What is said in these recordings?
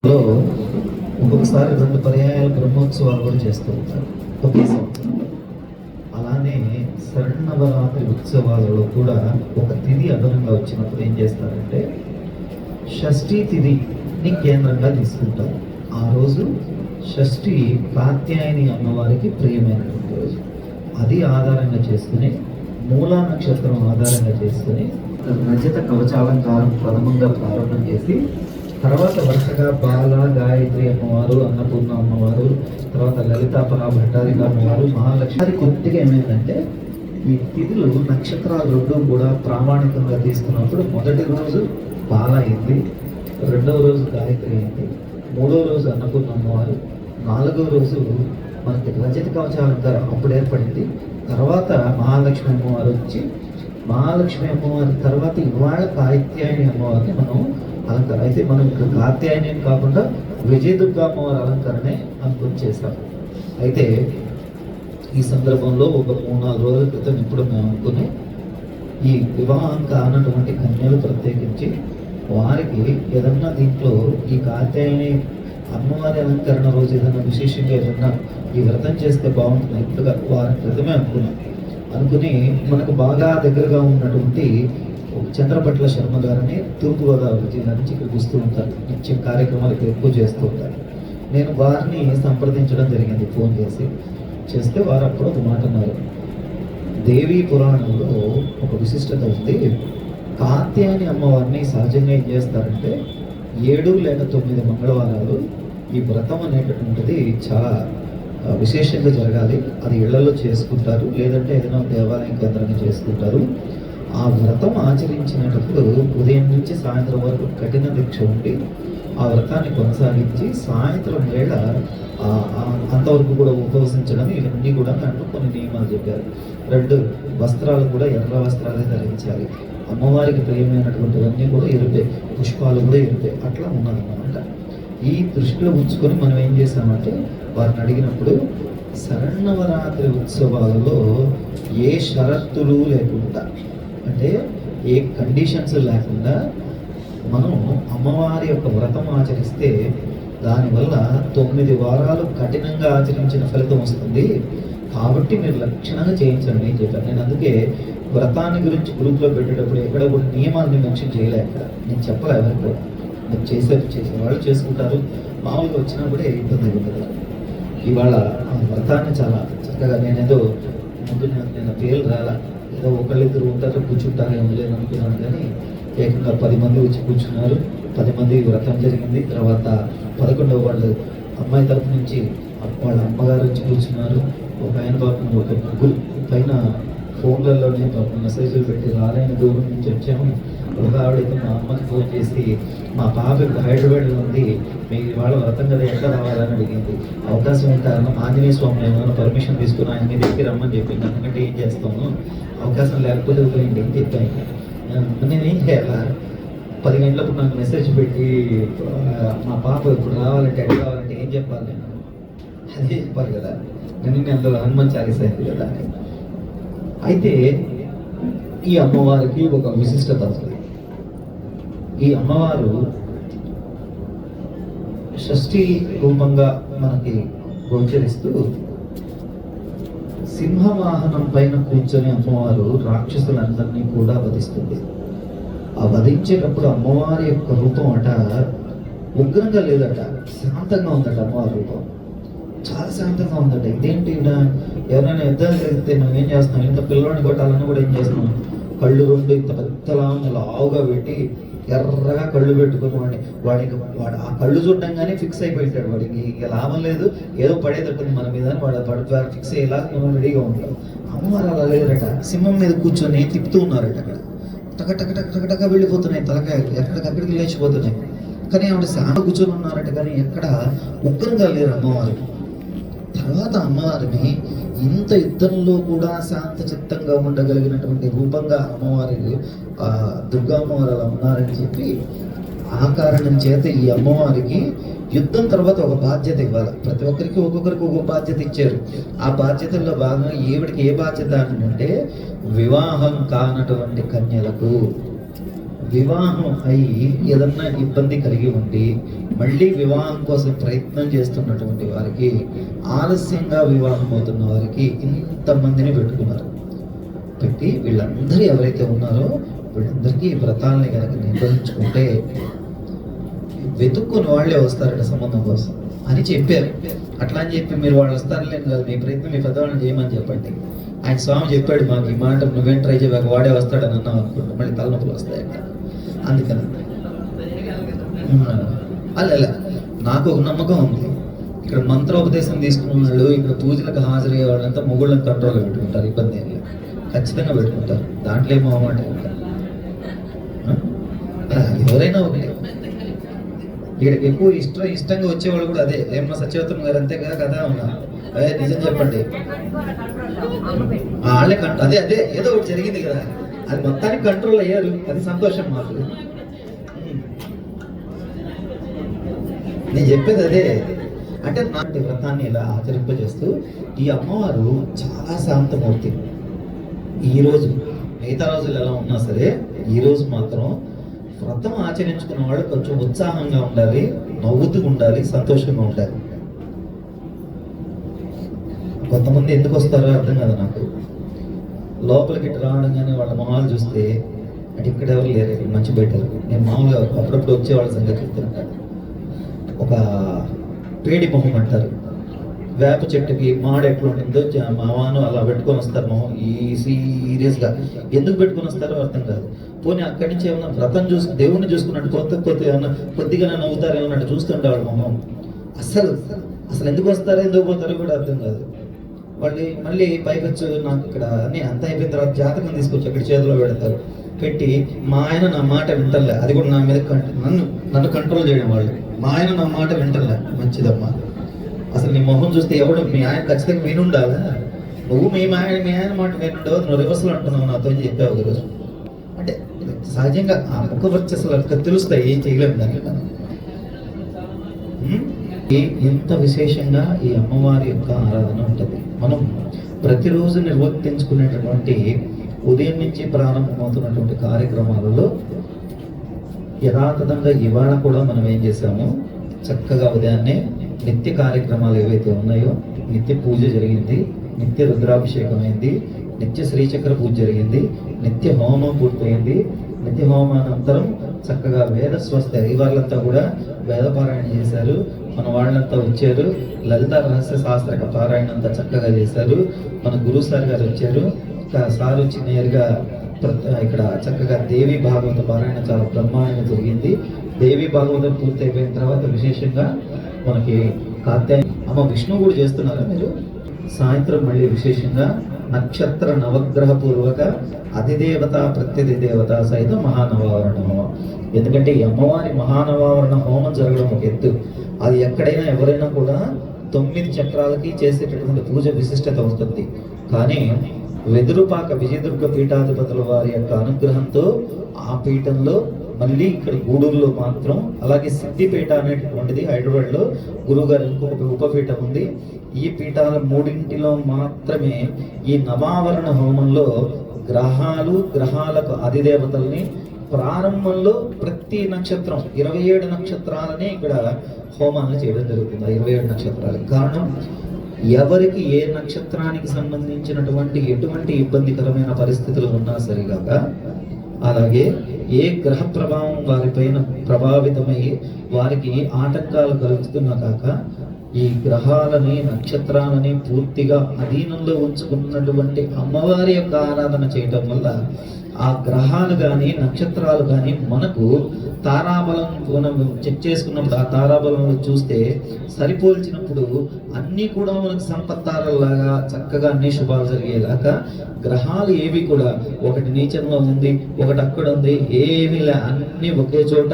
లో ఒక్కొక్కసారి 2 పర్యాయాలు బ్రహ్మోత్సవాలు కూడా చేస్తూ ఉంటారు ఒకే సంవత్సరం. అలానే శరన్నవరాత్రి ఉత్సవాలలో కూడా ఒక తిథి అదనంగా వచ్చినప్పుడు ఏం చేస్తారంటే షష్ఠీ తిథిని కేంద్రంగా తీసుకుంటారు. ఆ రోజు షష్ఠి కాత్యాయని అమ్మవారికి ప్రియమైనటువంటి రోజు. అది ఆధారంగా చేసుకుని మూలా నక్షత్రం ఆధారంగా చేసుకుని రజత కవచాలంకారం ప్రథమంగా ప్రారంభం చేసి తర్వాత వరుసగా బాల గాయత్రి అమ్మవారు, అన్నపూర్ణ అమ్మవారు, తర్వాత లలితాపరా భట్టారిక అమ్మవారు, మహాలక్ష్మి. కొద్దిగా ఏమైందంటే ఈ తిథులు నక్షత్రాలు రెండు కూడా ప్రామాణికంగా తీసుకున్నప్పుడు మొదటి రోజు బాల అయింది, రెండవ రోజు గాయత్రి అయింది, మూడవ రోజు అన్నపూర్ణ అమ్మవారు, నాలుగవ రోజు మనకి రజత కవచాలంకారం అప్పుడు ఏర్పడింది. తర్వాత మహాలక్ష్మి అమ్మవారు వచ్చి మహాలక్ష్మి అమ్మవారి తర్వాత ఇవాళ కాత్యాయని అమ్మవారిని మనం అలంకారం. అయితే మనం ఇక్కడ కాత్యాయని కాకుండా విజయదుర్గ అమ్మవారి అలంకరణే అనుకుని చేస్తాం. అయితే ఈ సందర్భంలో ఒక 3-4 రోజుల క్రితం ఇప్పుడు మేము అనుకుని ఈ వివాహం కానటువంటి కన్యలు ప్రత్యేకించి వారికి ఏదన్నా దీంట్లో ఈ కాత్యాయని అమ్మవారి అలంకరణ రోజు ఏదైనా విశేషంగా ఏదన్నా ఈ వ్రతం చేస్తే బాగుంటుంది. ఇప్పుడుగా వారి క్రితమే అనుకుని మనకు బాగా దగ్గరగా ఉన్నటువంటి చంద్రపట్ల శర్మ గారిని తూర్పుగోదావరి జిల్లా నుంచి ఇక్కడికి వస్తూ ఉంటారు. నిత్యం కార్యక్రమాలకు ఎక్కువ చేస్తూ ఉంటారు. నేను వారిని సంప్రదించడం జరిగింది, ఫోన్ చేస్తే వారు అప్పుడు ఒక మాట అన్నారు. దేవీ పురాణంలో ఒక విశిష్టత ఉంది. కాత్యాయని అమ్మవారిని సహజంగా ఏం చేస్తారంటే 7 లేక 9 మంగళవారాలు ఈ వ్రతం అనేటటువంటిది చాలా విశేషంగా జరగాలి. అది ఇళ్లలో చేసుకుంటారు, లేదంటే ఏదైనా దేవాలయం కేంద్రంగా చేసుకుంటారు. ఆ వ్రతం ఆచరించినప్పుడు ఉదయం నుంచి సాయంత్రం వరకు కఠిన దీక్ష ఉండి ఆ వ్రతాన్ని కొనసాగించి సాయంత్రం వేళ అంతవరకు కూడా ఉపవసించడం, ఇవన్నీ కూడా దాంట్లో కొన్ని నియమాలు చెప్పారు. 2 వస్త్రాలు కూడా ఎర్ర వస్త్రాలే ధరించాలి. అమ్మవారికి ప్రియమైనటువంటివన్నీ కూడా ఎరుపే, పుష్పాలు కూడా ఎరుపే, అట్లా ఉన్నదన్నమాట. ఈ దృష్టిలో ఉంచుకొని మనం ఏం చేసామంటే వారిని అడిగినప్పుడు శరన్నవరాత్రి ఉత్సవాలలో ఏ షరతులు లేకుండా, అంటే ఏ కండిషన్స్ లేకుండా మనం అమ్మవారి యొక్క వ్రతం ఆచరిస్తే దానివల్ల 9 వారాలు కఠినంగా ఆచరించిన ఫలితం వస్తుంది. కాబట్టి మీరు లక్షణంగా చేయించండి అని చెప్పాను. నేను అందుకే వ్రతాన్ని గురించి గ్రూప్లో పెట్టేటప్పుడు ఎక్కడ కూడా నియమాన్ని మెన్షన్ చేయలే. అక్కడ నేను చెప్పలే ఎవరికి కూడా. మీరు చేసేవాళ్ళు చేసుకుంటారు, మామూలుగా వచ్చినా కూడా ఇబ్బంది ఉంటుంది. ఇవాళ ఆ వ్రతాన్ని చాలా చక్కగా నేనేదో ముందు నేను పేర్లు రాలా, ఏదో ఒకళ్ళిద్దరు ఉంటారు కూర్చుంటారు ఏం లేదు అనుకున్నాను. కానీ ఏకంగా 10 మంది వచ్చి కూర్చున్నారు. 10 మంది వ్రతం జరిగింది. తర్వాత 11వ వాళ్ళు అమ్మాయి తరపు నుంచి వాళ్ళ అమ్మగారు వచ్చి కూర్చున్నారు. ఒక ఆయన పాపం ఒక ముగ్గురు పైన ఫోన్లలోనే పాపం మెసేజ్లు పెట్టి రాలేని దూరం నుంచి వచ్చాము. ఒక ఆవిడైతే మా అమ్మకి ఫోన్ చేసి మా పాప ఇప్పుడు హైదరాబాద్లో ఉంది, మీకు ఇవాళ వ్రతం కదా ఎట్లా రావాలని అడిగింది. అవకాశం ఏంటన్నా ఆంజనేయ స్వామి ఏమైనా పర్మిషన్ తీసుకుని ఆయన మీ దగ్గర రమ్మని చెప్పింది. అందుకంటే ఏం చేస్తాము, అవకాశం లేకపోతే పోయింది అని చెప్పాను. నేనేం చేయాలా, 10 గంటలప్పుడు నాకు మెసేజ్ పెట్టి మా పాప ఇప్పుడు రావాలంటే ఎక్కడ రావాలంటే ఏం చెప్పాలి, నేను అదే చెప్పాలి కదా. నేను అందులో హనుమాన్ చాలీసా అయింది కదా. అయితే ఈ అమ్మవారికి ఒక విశిష్టత ఉంది. ఈ అమ్మవారు షష్ఠి రూపంగా మనకి గోచరిస్తూ సింహవాహనం పైన కూర్చొని అమ్మవారు రాక్షసులందరినీ కూడా వధిస్తుంది. ఆ వధించేటప్పుడు అమ్మవారి యొక్క రూపం అట ఉగ్రంగా లేదట, శాంతంగా ఉందట. అమ్మవారి రూపం చాలా శాంతంగా ఉందట. ఇదేంటి, ఎవరైనా యుద్ధాలు జరిగితే మనం ఏం చేస్తాం, ఇంత పిల్లవాడిని కొట్టాలని కూడా ఏం చేస్తున్నాం, కళ్ళు 2 ఇంత పెద్దలా లావుగా పెట్టి ఎర్రగా కళ్ళు పెట్టుకుని వాడు ఆ కళ్ళు చూడటంగానే ఫిక్స్ అయిపోయింటాడు. వాడికి ఇక లాభం లేదు, ఏదో పడేటట్టుంది మన మీద, వాడు ఫిక్స్ అయ్యేలా మనం రెడీగా ఉంటాం. అమ్మవారు అలా లేదట, సింహం మీద కూర్చొని తిప్పుతూ ఉన్నారట. అక్కడ టకటక వెళ్ళిపోతున్నాయి తలకాయలు, ఎక్కడికక్కడికి లేచిపోతున్నాయి. కానీ ఆవిడ శాంత కూర్చొని ఉన్నారట, కానీ ఎక్కడ ఉగ్రంగా లేరు అమ్మవారు. తర్వాత అమ్మవారిని ఇంత యుద్ధంలో కూడా శాంత చిత్తంగా ఉండగలిగినటువంటి రూపంగా అమ్మవారి దుర్గా అమ్మవారు అలా ఉన్నారని చెప్పి ఆ కారణం చేత ఈ అమ్మవారికి యుద్ధం తర్వాత ఒక బాధ్యత ఇవ్వాలి. ప్రతి ఒక్కరికి ఒక్కొక్కరికి ఒక్కొక్క బాధ్యత ఇచ్చారు. ఆ బాధ్యతల్లో భాగంగా ఈవిడికి ఏ బాధ్యత అంటే వివాహం కానటువంటి కన్యలకు వివాహం అయ్యి ఏదన్నా ఇబ్బంది కలిగి ఉండి మళ్ళీ వివాహం కోసం ప్రయత్నం చేస్తున్నటువంటి వారికి, ఆలస్యంగా వివాహం అవుతున్న వారికి ఇంతమందిని పెట్టుకున్నారు. పెట్టి వీళ్ళందరూ ఎవరైతే ఉన్నారో వీళ్ళందరికీ ఈ వ్రతాలని కనుక నిర్వహించుకుంటే వెతుక్కుని వాళ్ళే వస్తారట సంబంధం కోసం అని చెప్పారు. అట్లా అని చెప్పి మీరు వాళ్ళు వస్తారులేని కాదు, మీ ప్రయత్నం మీ పెద్దవాళ్ళని చేయమని చెప్పండి. ఆయన స్వామి చెప్పాడు మాకు ఈ మాట, నువ్వేం ట్రై చేయక వాడే వస్తాడని అన్నావు అనుకుంటా మళ్ళీ తలనొప్పులు వస్తాయంట. అందుకని అలా నాకు ఒక నమ్మకం ఉంది, ఇక్కడ మంత్రోపదేశం తీసుకున్న వాళ్ళు, ఇక్కడ పూజలకు హాజరయ్యే వాళ్ళంతా మొగుళ్ళని కంట్రోల్లో పెట్టుకుంటారు, ఇబ్బంది ఏం లేదు, ఖచ్చితంగా పెట్టుకుంటారు, దాంట్లో ఏమో అన్నమాట. ఎవరైనా ఒకటి ఇక్కడికి ఎక్కువ ఇష్టంగా వచ్చేవాళ్ళు కూడా అదే, ఏమన్నా సత్యవతం గారు అంతే కదా ఉన్నా నిజం చెప్పండి, వాళ్ళే అదే అదే ఏదో ఒకటి జరిగింది కదా, అది మొత్తానికి కంట్రోల్ అయ్యారు, అది సంతోషం మాకు. నేను చెప్పేది అదే, అంటే నాటి వ్రతాన్ని ఇలా ఆచరింపజేస్తూ ఈ అమ్మవారు చాలా శాంతమూర్తి. ఈరోజు మిగతా రోజులు ఎలా ఉన్నా సరే ఈరోజు మాత్రం వ్రతం ఆచరించుకున్న వాళ్ళు కొంచెం ఉత్సాహంగా ఉండాలి, నవ్వుతూ ఉండాలి, సంతోషంగా ఉండాలి. కొంతమంది ఎందుకు వస్తారో అర్థం కాదు నాకు, లోపలికి రావడం కానీ వాళ్ళ మొహాలు చూస్తే అంటే ఇక్కడ ఎవరు లేరు, ఇక్కడ మంచి బయటలు. నేను మామూలుగా అప్పుడప్పుడు వచ్చేవాళ్ళ సంగతి చెప్తుంటాను. ఒక పేడి మొహం అంటారు, వేప చెట్టుకి మాడ ఎట్లా ఉంటుందో మావాను అలా పెట్టుకొని వస్తారు మొహం, ఈ సీరియస్గా ఎందుకు పెట్టుకొని వస్తారో అర్థం కాదు. పోనీ అక్కడి నుంచి ఏమన్నా వ్రతం దేవుణ్ణి చూసుకున్నట్టు కొత్త ఏమన్నా కొద్దిగా నవ్వుతారు ఏమన్నట్టు చూస్తుంటే వాళ్ళ మొహం అసలు ఎందుకు వస్తారో ఎందుకు పోతారో కూడా అర్థం కాదు. వాళ్ళు మళ్ళీ పైకొచ్చు నాకు ఇక్కడ అన్నీ అంత అయిపోయిన తర్వాత జాతకం తీసుకొచ్చి అక్కడ చేతిలో పెడతారు, పెట్టి మా ఆయన నా మాట వింటలే, అది కూడా నా మీద నన్ను కంట్రోల్ చేయడం వాళ్ళు, మా ఆయన నా మాట వింటలే, మంచిదమ్మా అసలు నీ మొహం చూస్తే ఎవడు మీ ఆయన ఖచ్చితంగా వినుండాలా, నువ్వు మీ ఆయన మాట వినుండవు, నువ్వు రివర్సల్ అంటున్నావు నాతో అని చెప్పావు ఒకరోజు. అంటే సహజంగా ఆ ముఖ వర్చస్సులు తెలుస్తాయి, ఏం చేయలేము దానికి మనం. ఎంత విశేషంగా ఈ అమ్మవారి యొక్క ఆరాధన ఉంటుంది. మనం ప్రతిరోజు నిర్వర్తించుకునేటటువంటి ఉదయం నుంచి ప్రారంభమవుతున్నటువంటి కార్యక్రమాలలో యథాతథంగా ఇవాళ కూడా మనం ఏం చేసాము, చక్కగా ఉదయాన్నే నిత్య కార్యక్రమాలు ఏవైతే ఉన్నాయో, నిత్య పూజ జరిగింది, నిత్య రుద్రాభిషేకం అయింది, నిత్య శ్రీచక్ర పూజ జరిగింది, నిత్య హోమం పూర్తయింది. నిత్య హోమానంతరం చక్కగా వేద స్వస్థ వాళ్ళంతా కూడా వేదపారాయణ చేశారు, మన వాళ్ళంతా వచ్చారు, లలిత రహస్య శాస్త్రక పారాయణ అంతా చక్కగా చేశారు. మన గురువు సార్ గారు వచ్చారు, సార్ వచ్చి నేరుగా ఇక్కడ చక్కగా దేవి భాగవత పారాయణ చాలా బ్రహ్మాండంగా జరిగింది. దేవి భాగవతం పూర్తి అయిపోయిన తర్వాత విశేషంగా మనకి కాత్యాయ అమ్మ విష్ణువు కూడా చేస్తున్నారా మీరు. సాయంత్రం మళ్ళీ విశేషంగా నక్షత్ర నవగ్రహ పూర్వక అధిదేవత ప్రత్యధిదేవత సహిత మహానవావరణ హోమం. ఎందుకంటే ఈ అమ్మవారి మహానవావరణ హోమం జరగడం ఒక ఎత్తు, అది ఎక్కడైనా ఎవరైనా కూడా 9 చక్రాలకి చేసేటటువంటి పూజ విశిష్టత ఉంటుంది. కానీ వెదురుపాక విజయదుర్గ పీఠాధిపతుల వారి యొక్క అనుగ్రహంతో ఆ పీఠంలో మళ్ళీ ఇక్కడ గూడూరులో మాత్రం, అలాగే సిద్ధిపీఠ అనేటటువంటిది హైదరాబాద్లో గురువుగారు ఇంకొక ఉపపీఠం ఉంది. ఈ పీఠాల 3 మాత్రమే ఈ నవావరణ హోమంలో గ్రహాలకు అధిదేవతల్ని ప్రారంభంలో ప్రతి నక్షత్రం 27 నక్షత్రాలని ఇక్కడ హోమాలను చేయడం జరుగుతుంది. 27 నక్షత్రాలు కారణం, ఎవరికి ఏ నక్షత్రానికి సంబంధించినటువంటి ఎటువంటి ఇబ్బందికరమైన పరిస్థితులు ఉన్నా సరిగాక, అలాగే ఏ గ్రహ ప్రభావం వారిపైన ప్రభావితమై వారికి ఆటంకాలు కలుగుతున్నా కాక, ఈ గ్రహాలని నక్షత్రాలని పూర్తిగా అధీనంలో ఉంచుకున్నటువంటి అమ్మవారి యొక్క ఆరాధన చేయటం వల్ల ఆ గ్రహాలు కానీ నక్షత్రాలు కానీ మనకు తారాబలం మనం చెక్ చేసుకున్నప్పుడు ఆ తారాబలంలో చూస్తే సరిపోల్చినప్పుడు అన్నీ కూడా మనకు సంపత్తారలాగా చక్కగా అన్ని శుభాలు జరిగేలాగా, గ్రహాలు ఏవి కూడా ఒకటి నీచంలో ఉంది, ఒకటి అక్కడ ఉంది, ఏమీ అన్నీ ఒకే చోట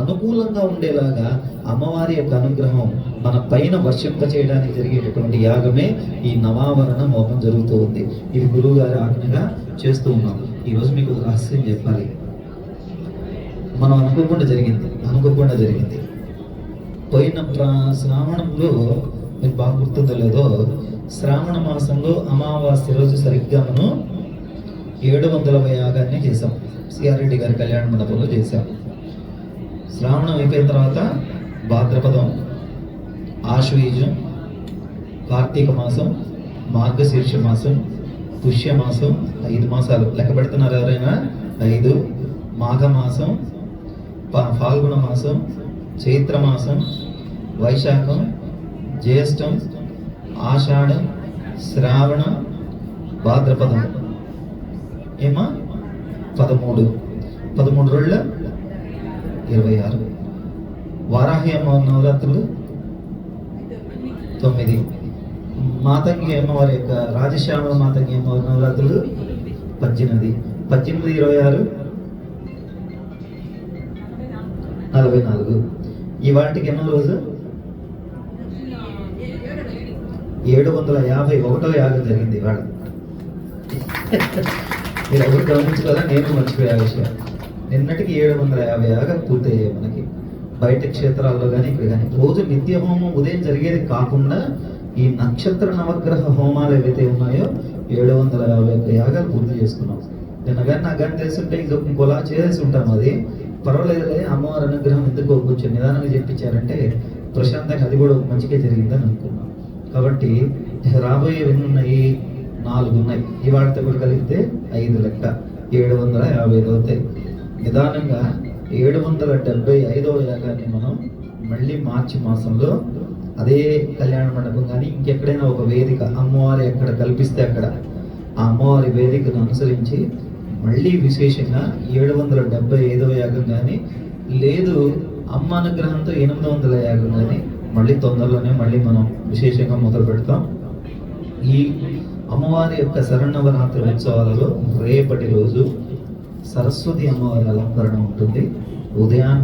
అనుకూలంగా ఉండేలాగా అమ్మవారి యొక్క అనుగ్రహం మన పైన వర్షింప చేయడానికి జరిగేటటువంటి యాగమే ఈ నవావరణ హోమం జరుగుతూ ఉంది. ఇది గురువు గారి ఆజ్ఞగా చేస్తూ ఉన్నాం. ఈరోజు మీకు ఒక రహస్యం చెప్పాలి. మనం అనుకోకుండా జరిగింది. పోయిన శ్రావణంలో మీకు బాగా గుర్తుందో లేదో, శ్రావణ మాసంలో అమావాస్య రోజు సరిగ్గా మనం 700వ యాగాన్ని చేసాం. సిఆర్ రెడ్డి గారి కళ్యాణ మండపంలో చేశాం. శ్రావణం అయిపోయిన తర్వాత భాద్రపదం, ఆశ్వయుజం, కార్తీక మాసం, మార్గశీర్ష మాసం, పుష్యమాసం, 5 మాసాలు లెక్క పెడుతున్నారు ఎవరైనా? 5. మాఘమాసం, ఫాల్గుణ మాసం, చైత్రమాసం, వైశాఖం, జ్యేష్టం, ఆషాఢం, శ్రావణం, భాద్రపదం. ఏమా 13 రోజుల 26. వారాహి అమ్మ నవరాత్రులు 9. మాతంగి అమ్మవారి యొక్క రాజశ్యామల మాతంగి అమ్మవారి నవరాత్రులు 18. 26 44. ఈ వాటికి ఎన్నో రోజు? 751వ యాగం జరిగింది ఇవాళ. మీరు ఎవరు గమనించుకోవాలా, నేను మర్చిపోయే విషయం. నిన్నటికి 750 యాగాలు పూర్తయ్యాయి మనకి బయట క్షేత్రాల్లో కానీ ఇక్కడ కానీ. రోజు నిత్య హోమం ఉదయం జరిగేది కాకుండా ఈ నక్షత్ర నవగ్రహ హోమాలు ఏవైతే ఉన్నాయో 751 యాగాలు పూర్తి చేసుకున్నాం. నిన్న కానీ నాకు కానీ తెలుసుంటే ఇంకోలా చేసి ఉంటాం. అది పర్వాలేదులే, అమ్మవారి అనుగ్రహం ఎందుకు కొంచెం నిదానంగా చెప్పించారంటే ప్రశాంతంగా అది కూడా మంచిగా జరిగిందని అనుకున్నాం. కాబట్టి రాబోయే ఎన్ని ఉన్నాయి? 4 ఉన్నాయి. ఈ వాటితో కూడా కలిపితే 5 లెక్క 755 అవుతాయి. నిదానంగా 775వ యాగాన్ని మనం మళ్ళీ మార్చి మాసంలో అదే కళ్యాణ మండపం కానీ ఇంకెక్కడైనా ఒక వేదిక అమ్మవారి ఎక్కడ కల్పిస్తే అక్కడ ఆ అమ్మవారి వేదికను అనుసరించి మళ్ళీ విశేషంగా 775వ యాగం కానీ లేదు అమ్మ అనుగ్రహంతో 800వ యాగం కానీ మళ్ళీ తొందరలోనే మళ్ళీ మనం విశేషంగా మొదలు పెడతాం. ఈ అమ్మవారి యొక్క శరన్నవరాత్రి ఉత్సవాలలో రేపటి రోజు సరస్వతి అమ్మవారి అలంకరణ ఉంటుంది. ఉదయాన్నే